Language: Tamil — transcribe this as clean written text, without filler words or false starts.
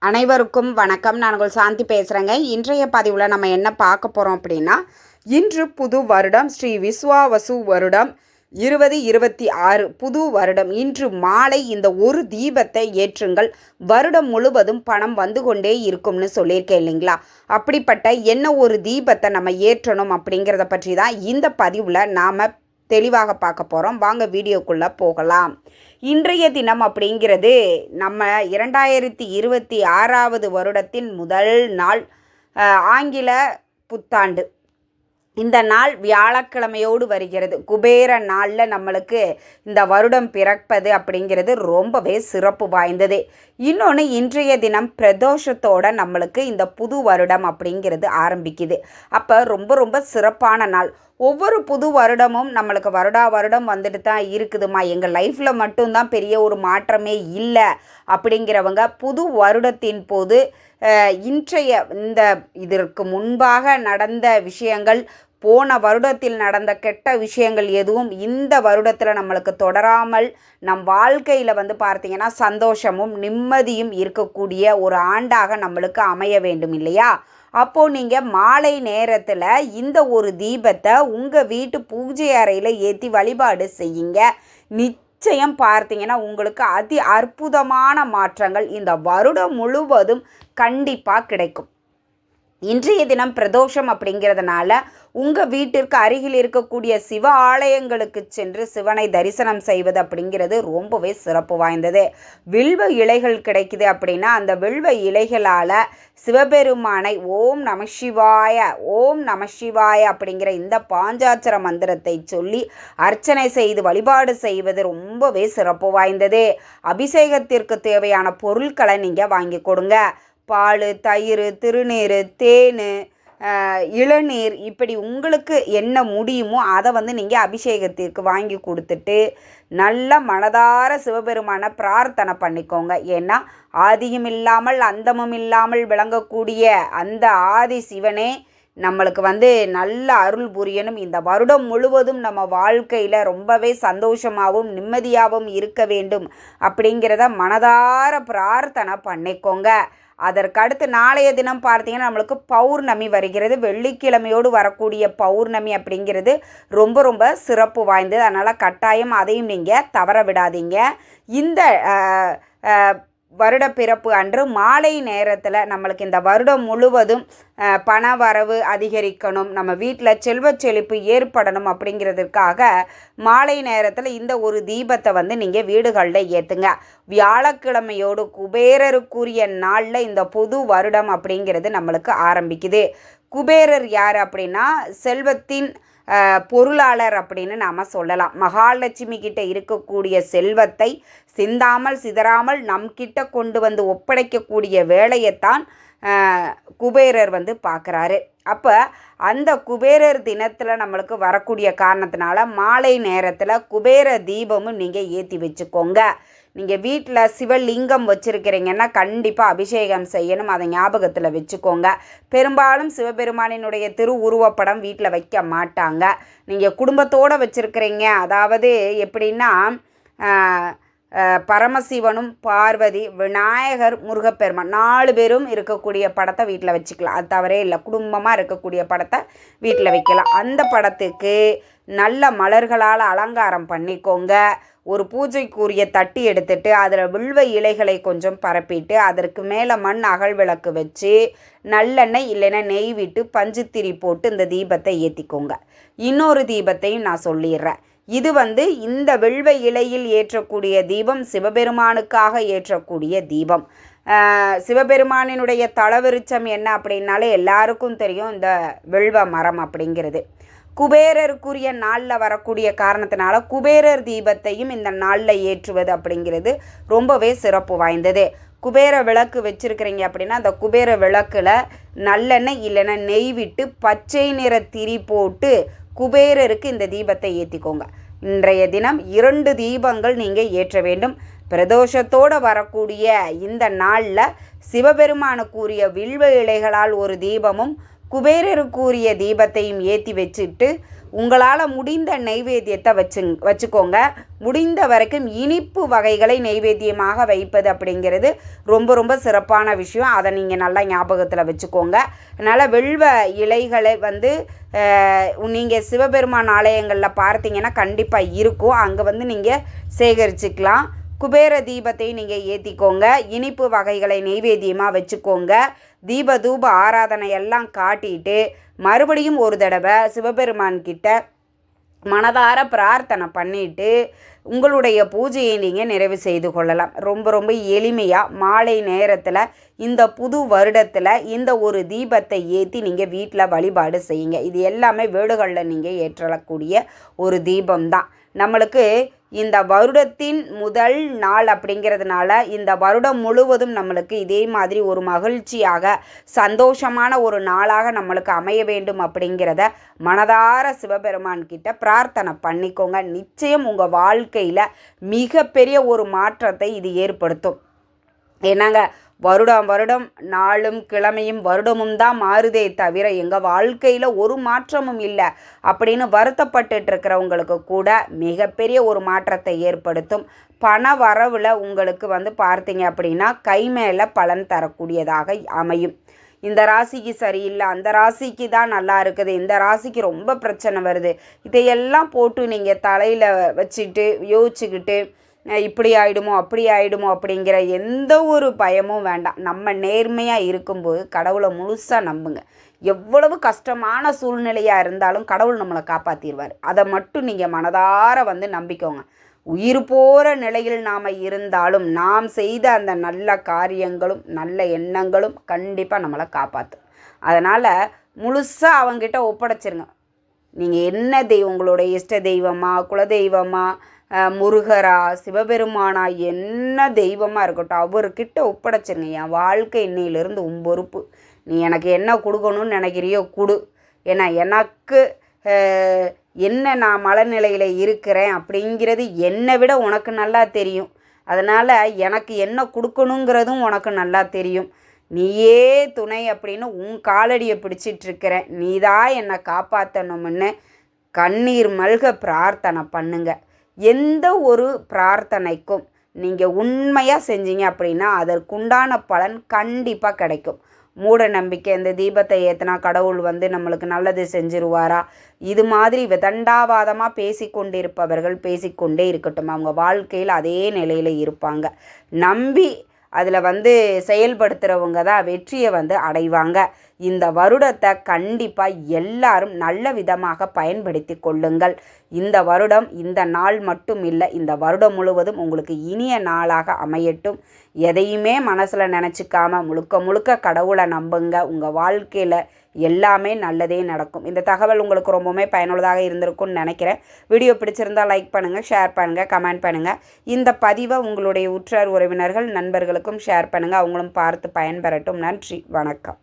அனைவருக்கும் வணக்கம். நான் உங்கள் சாந்தி பேசுகிறேங்க. இன்றைய பதிவில் நம்ம என்ன பார்க்க போகிறோம் அப்படின்னா, இன்று புது வருடம் ஸ்ரீ விஸ்வாவசு வருடம் 2026 புது வருடம். இன்று மாலை இந்த ஒரு தீபத்தை ஏற்றுங்கள், வருடம் முழுவதும் பணம் வந்து கொண்டே இருக்கும்னு சொல்லியிருக்கேன் இல்லைங்களா? அப்படிப்பட்ட என்ன ஒரு தீபத்தை நம்ம ஏற்றணும் அப்படிங்கிறத பற்றி தான் இந்த பதிவில் நாம் தெளிவாக பார்க்க போகிறோம். வாங்க வீடியோக்குள்ளே போகலாம். இன்றைய தினம் அப்படிங்கிறது நம்ம 2026 வருடத்தின் முதல் நாள், ஆங்கில புத்தாண்டு. இந்த நாள் வியாழக்கிழமையோடு வருகிறது. குபேர நாளில் நம்மளுக்கு இந்த வருடம் பிறப்பது அப்படிங்கிறது ரொம்பவே சிறப்பு வாய்ந்தது. இன்னொன்று, இன்றைய தினம் பிரதோஷத்தோடு நம்மளுக்கு இந்த புது வருடம் அப்படிங்கிறது ஆரம்பிக்குது. அப்போ ரொம்ப ரொம்ப சிறப்பான நாள். ஒவ்வொரு புது வருடமும் நம்மளுக்கு வருடம் வந்துட்டு தான் இருக்குதுமா, எங்கள் லைஃப்பில் மட்டும்தான் பெரிய ஒரு மாற்றமே இல்லை அப்படிங்கிறவங்க புது வருடத்தின் போது இன்றைய இதற்கு முன்பாக நடந்த விஷயங்கள், போன வருடத்தில் நடந்த கெட்ட விஷயங்கள் எதுவும் இந்த வருடத்தில் நம்மளுக்கு தொடராமல் நம் வாழ்க்கையில் பார்த்திங்கன்னா சந்தோஷமும் நிம்மதியும் இருக்கக்கூடிய ஒரு ஆண்டாக நம்மளுக்கு அமைய வேண்டும் இல்லையா? அப்போது நீங்கள் மாலை நேரத்தில் இந்த ஒரு தீபத்தை உங்கள் வீட்டு பூஜை அறையில் ஏற்றி வழிபாடு செய்யுங்க. நிச்சயம் பார்த்தீங்கன்னா உங்களுக்கு அதி அற்புதமான மாற்றங்கள் இந்த வருடம் முழுவதும் கண்டிப்பாக கிடைக்கும். இன்றைய தினம் பிரதோஷம் அப்படிங்கிறதுனால உங்கள் வீட்டிற்கு அருகில் இருக்கக்கூடிய சிவ ஆலயங்களுக்கு சென்று சிவனை தரிசனம் செய்வது அப்படிங்கிறது ரொம்பவே சிறப்பு வாய்ந்தது. வில்வ இலைகள் கிடைக்குது அப்படின்னா அந்த வில்வ இலைகளால் சிவபெருமானை ஓம் நம சிவாய ஓம் நம சிவாய அப்படிங்கிற இந்த பாஞ்சாட்சர மந்திரத்தை சொல்லி அர்ச்சனை செய்து வழிபாடு செய்வது ரொம்பவே சிறப்பு வாய்ந்தது. அபிஷேகத்திற்கு தேவையான பொருட்களை நீங்கள் வாங்கி கொடுங்க. பால், தயிர், திருநீர், தேன், இளநீர், இப்படி உங்களுக்கு என்ன முடியுமோ அதை நீங்கள் அபிஷேகத்திற்கு வாங்கி கொடுத்துட்டு நல்ல மனதார சிவபெருமான பிரார்த்தனை பண்ணிக்கோங்க. ஏன்னா ஆதியும் இல்லாமல் அந்தமும் இல்லாமல் விளங்கக்கூடிய அந்த ஆதி சிவனே நம்மளுக்கு நல்ல அருள் புரியணும். இந்த வருடம் முழுவதும் நம்ம வாழ்க்கையில் ரொம்பவே சந்தோஷமாகவும் நிம்மதியாகவும் இருக்க வேண்டும் அப்படிங்கிறத மனதார பிரார்த்தனை பண்ணிக்கோங்க. அதற்கடுத்து நாளைய தினம் பார்த்தீங்கன்னா நம்மளுக்கு பௌர்ணமி வருகிறது. வெள்ளிக்கிழமையோடு வரக்கூடிய பௌர்ணமி அப்படிங்கிறது ரொம்ப ரொம்ப சிறப்பு வாய்ந்தது. அதனால் கட்டாயம் அதையும் நீங்கள் தவற விடாதீங்க. இந்த வருட பிறப்பு அன்று மாலை நேரத்தில் நம்மளுக்கு இந்த வருடம் முழுவதும் பண வரவு அதிகரிக்கணும், நம்ம வீட்டில் செல்வ செழிப்பு ஏற்படணும் அப்படிங்கிறதுக்காக மாலை நேரத்தில் இந்த ஒரு தீபத்தை நீங்கள் வீடுகளில் ஏற்றுங்க. வியாழக்கிழமையோடு குபேரருக்குரிய நாளில் இந்த புது வருடம் அப்படிங்கிறது நம்மளுக்கு ஆரம்பிக்குது. குபேரர் யார் அப்படின்னா செல்வத்தின் பொருளாளர் அப்படின்னு நாம் சொல்லலாம். மகாலட்சுமி கிட்ட இருக்கக்கூடிய செல்வத்தை சிந்தாமல் சிதறாமல் நம்கிட்ட கொண்டு வந்து ஒப்படைக்கக்கூடிய வேலையைத்தான் குபேரர் பார்க்குறாரு. அப்போ அந்த குபேரர் தினத்தில் நம்மளுக்கு வரக்கூடிய காரணத்தினால மாலை நேரத்தில் குபேர தீபமும் நீங்கள் ஏற்றி வச்சுக்கோங்க. நீங்கள் வீட்டில் சிவலிங்கம் வச்சுருக்கிறீங்கன்னா கண்டிப்பாக அபிஷேகம் செய்யணும், அதை ஞாபகத்தில் வச்சுக்கோங்க. பெரும்பாலும் சிவபெருமானினுடைய திருவுருவப்படம் வீட்டில் வைக்க மாட்டாங்க. நீங்கள் குடும்பத்தோடு வச்சுருக்கிறீங்க, அதாவது எப்படின்னா பரமசிவனும் பார்வதி, விநாயகர், முருகப்பெருமான் 4 பேரும் இருக்கக்கூடிய படத்தை வீட்டில் வச்சுக்கலாம். அது தவறே இல்லை. குடும்பமாக இருக்கக்கூடிய படத்தை வீட்டில் வைக்கலாம். அந்த படத்துக்கு நல்ல மலர்களால் அலங்காரம் பண்ணிக்கோங்க. ஒரு பூஜைக்குரிய தட்டி எடுத்துட்டு அதில் வில்வ இலைகளை கொஞ்சம் பரப்பிட்டு அதற்கு மேலே மண் அகல் விளக்கு வச்சு நல்லெண்ணெய் இல்லைன்னா நெய் விட்டு பஞ்சுத்திரி போட்டு இந்த தீபத்தை ஏற்றிக்கோங்க. இன்னொரு தீபத்தையும் நான் சொல்லிடுறேன். இது இந்த வில்வ இலையில் ஏற்றக்கூடிய தீபம் சிவபெருமானுக்காக ஏற்றக்கூடிய தீபம். சிவபெருமானினுடைய தலவிருச்சம் என்ன அப்படின்னாலே எல்லாருக்கும் தெரியும், இந்த வில்வ மரம் அப்படிங்கிறது. குபேரருக்குரிய நாளில் வரக்கூடிய காரணத்தினால குபேரர் தீபத்தையும் இந்த நாளில் ஏற்றுவது அப்படிங்கிறது ரொம்பவே சிறப்பு வாய்ந்தது. குபேர விளக்கு வச்சுருக்கிறீங்க அப்படின்னா அந்த குபேர விளக்கில் நல்லெண்ணெய் இல்லைன்னா நெய் விட்டு பச்சை நிற திரி போட்டு குபேரருக்கு இந்த தீபத்தை ஏற்றிக்கோங்க. இன்றைய தினம் 2 தீபங்கள் நீங்கள் ஏற்ற வேண்டும். பிரதோஷத்தோடு வரக்கூடிய இந்த நாளில் சிவபெருமானுக்குரிய வில்வ இலைகளால் ஒரு தீபமும் குபேரருக்குரிய தீபத்தையும் ஏற்றி வச்சுட்டு உங்களால் முடிந்த நெய்வேத்தியத்தை வச்சுக்கோங்க. முடிந்த வரைக்கும் இனிப்பு வகைகளை நெய்வேத்தியமாக வைப்பது அப்படிங்கிறது ரொம்ப ரொம்ப சிறப்பான விஷயம். அதை நீங்கள் நல்லா ஞாபகத்தில் வச்சுக்கோங்க. அதனால் வெல்வ இலைகளை நீங்கள் சிவபெருமான் ஆலயங்களில் பார்த்தீங்கன்னா கண்டிப்பாக இருக்கும். அங்கே நீங்கள் சேகரிச்சுக்கலாம். குபேர தீபத்தை நீங்கள் ஏற்றிக்கோங்க. இனிப்பு வகைகளை நெய்வேத்தியமாக வச்சுக்கோங்க. தீப தூப ஆராதனை எல்லாம் காட்டிட்டு மறுபடியும் ஒரு தடவை சிவபெருமான் கிட்ட மனதார பிரார்த்தனை பண்ணிவிட்டு உங்களுடைய பூஜையை நீங்கள் நிறைவு செய்து கொள்ளலாம். ரொம்ப ரொம்ப எளிமையாக மாலை நேரத்தில் இந்த புது வருடத்தில் இந்த ஒரு தீபத்தை ஏற்றி நீங்கள் வீட்டில் வழிபாடு செய்யுங்க. இது எல்லாமே வீடுகளில் நீங்கள் ஏற்றக்கூடிய ஒரு தீபம்தான். நம்மளுக்கு இந்த வருடத்தின் முதல் நாள் அப்படிங்கிறதுனால இந்த வருடம் முழுவதும் நம்மளுக்கு இதே மாதிரி ஒரு மகிழ்ச்சியாக சந்தோஷமான ஒரு நாளாக நம்மளுக்கு அமைய வேண்டும் அப்படிங்கிறத மனதார சிவபெருமான் கிட்ட பிரார்த்தனை பண்ணிக்கோங்க. நிச்சயம் உங்கள் வாழ்க்கையில் மிகப்பெரிய ஒரு மாற்றத்தை இது ஏற்படுத்தும். ஏன்னாங்க வருடம் நாளும் கிழமையும் வருடமும் தான் மாறுதே தவிர எங்கள் வாழ்க்கையில் ஒரு மாற்றமும் இல்லை அப்படின்னு வருத்தப்பட்டு இருக்கிறவங்களுக்கு கூட மிகப்பெரிய ஒரு மாற்றத்தை ஏற்படுத்தும். பண வரவில் உங்களுக்கு பார்த்தீங்க அப்படின்னா கை மேலே பலன் தரக்கூடியதாக அமையும். இந்த ராசிக்கு சரியில்லை, அந்த ராசிக்கு தான் நல்லா இருக்குது, இந்த ராசிக்கு ரொம்ப பிரச்சனை வருது, இதையெல்லாம் போட்டு நீங்கள் தலையில் வச்சுட்டு யோசிச்சுக்கிட்டு இப்படி ஆகிடுமோ அப்படி ஆகிடுமோ அப்படிங்கிற எந்த ஒரு பயமும் வேண்டாம். நம்ம நேர்மையாக இருக்கும்போது கடவுளை முழுசாக நம்புங்க. எவ்வளவு கஷ்டமான சூழ்நிலையாக இருந்தாலும் கடவுள் நம்மளை காப்பாற்றிடுவார். அதை மட்டும் நீங்கள் மனதார நம்பிக்கோங்க. உயிர் போகிற நிலையில் நாம் இருந்தாலும் நாம் செய்த அந்த நல்ல காரியங்களும் நல்ல எண்ணங்களும் கண்டிப்பாக நம்மளை காப்பாற்றும். அதனால் முழுசாக அவங்ககிட்ட ஒப்படைச்சிருங்க. நீங்கள் என்ன தெய்வம், உங்களுடைய இஷ்ட தெய்வமா, குலதெய்வமா, முருகரா, சிவபெருமானா, என்ன தெய்வமாக இருக்கட்டும் அவர்கிட்ட ஒப்படைச்சிருங்க. என் வாழ்க்கை இன்னையிலிருந்து உன் பொறுப்பு, நீ எனக்கு என்ன கொடுக்கணும்னு நினைக்கிறியோ கொடு. ஏன்னா எனக்கு என்ன நான் மனநிலையில் இருக்கிறேன் அப்படிங்கிறது என்னை விட உனக்கு நல்லா தெரியும். அதனால் எனக்கு என்ன கொடுக்கணுங்கிறதும் உனக்கு நல்லா தெரியும். நீயே துணை அப்படின்னு உன் காலடியை பிடிச்சிட்ருக்கிறேன், நீதான் என்னை காப்பாற்றணும்னு கண்ணீர் மல்க பிரார்த்தனை பண்ணுங்க. எந்த ஒரு பிரார்த்தனைக்கும் நீங்கள் உண்மையாக செஞ்சீங்க அப்படின்னா அதற்குண்டான பலன் கண்டிப்பாக கிடைக்கும். மூட நம்பிக்கை, இந்த தீபத்தை ஏற்றினா கடவுள் நம்மளுக்கு நல்லது செஞ்சிருவாரா, இது மாதிரி விதண்டாவாதமாக பேசிக்கொண்டிருப்பவர்கள் பேசிக்கொண்டே இருக்கட்டும். அவங்க வாழ்க்கையில் அதே நிலையில் இருப்பாங்க. நம்பி அதில் செயல்படுத்துகிறவங்க தான் வெற்றியை அடைவாங்க. இந்த வருடத்தை கண்டிப்பாக எல்லாரும் நல்ல விதமாக பயன்படுத்தி கொள்ளுங்கள். இந்த வருடம் இந்த நாள் மட்டும் இல்லை, இந்த வருடம் முழுவதும் உங்களுக்கு இனிய நாளாக அமையட்டும். எதையுமே மனசில் நினச்சிக்காம முழுக்க முழுக்க கடவுளை நம்புங்க. உங்கள் வாழ்க்கையில் எல்லாமே நல்லதே நடக்கும். இந்த தகவல் உங்களுக்கு ரொம்பவுமே பயனுள்ளதாக இருந்திருக்கும்னு நினைக்கிறேன். வீடியோ பிடிச்சிருந்தால் லைக் பண்ணுங்கள், ஷேர் பண்ணுங்கள், கமெண்ட் பண்ணுங்கள். இந்த பதிவை உங்களுடைய உற்றார் உறவினர்கள் நண்பர்களுக்கும் ஷேர் பண்ணுங்கள். அவங்களும் பார்த்து பயன்பெறட்டும். நன்றி, வணக்கம்.